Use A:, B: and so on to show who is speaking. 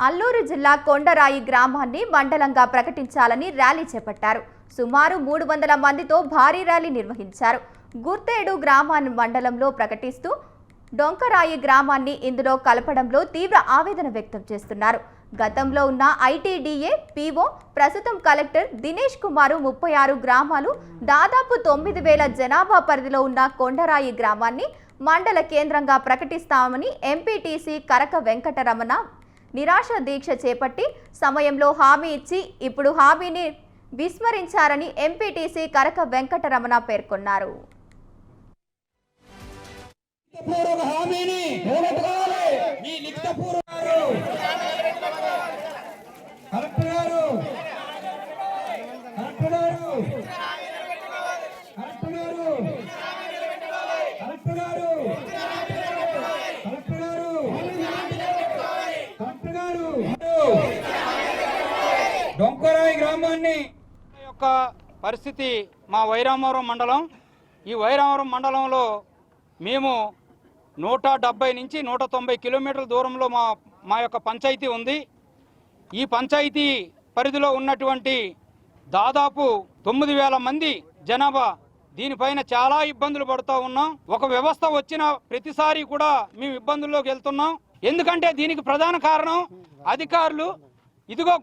A: అల్లూరు జిల్లా కొండరాయి గ్రామాన్ని మండలంగా ప్రకటించాలని ర్యాలీ చేపట్టారు. సుమారు 300 మందితో భారీ ర్యాలీ నిర్వహించారు. గుర్తేడు గ్రామాన్ని మండలంలో ప్రకటిస్తూ డొంకరాయి గ్రామాన్ని ఇందులో కలపడంలో తీవ్ర ఆవేదన వ్యక్తం చేస్తున్నారు. గతంలో ఉన్న ఐటీడీఏ పీఓ ప్రస్తుతం కలెక్టర్ దినేష్ కుమార్ 36 గ్రామాలు దాదాపు 9000 జనాభా పరిధిలో ఉన్న కొండరాయి గ్రామాన్ని మండల కేంద్రంగా ప్రకటిస్తామని ఎంపీటీసీ కరక వెంకటరమణ నిరాశ దీక్ష చేపట్టి సమయంలో హామీ ఇచ్చి ఇప్పుడు హామీని విస్మరించారని ఎంపీటీసీ కరక వెంకటరమణ పేర్కొన్నారు.
B: డొంకరాయి గ్రామాన్ని యొక్క పరిస్థితి మా వైరామవరం మండలం. ఈ వైరామవరం మండలంలో మేము 170 నుంచి 190 కిలోమీటర్ల దూరంలో మా యొక్క పంచాయతీ ఉంది. ఈ పంచాయతీ పరిధిలో ఉన్నటువంటి దాదాపు 9000 మంది జనాభా. దీనిపైన చాలా ఇబ్బందులు పడుతూ ఉన్నాం. ఒక వ్యవస్థ వచ్చిన ప్రతిసారి కూడా మేము ఇబ్బందుల్లోకి వెళ్తున్నాం. ఎందుకంటే దీనికి ప్రధాన కారణం అధికారులు. ఇదిగో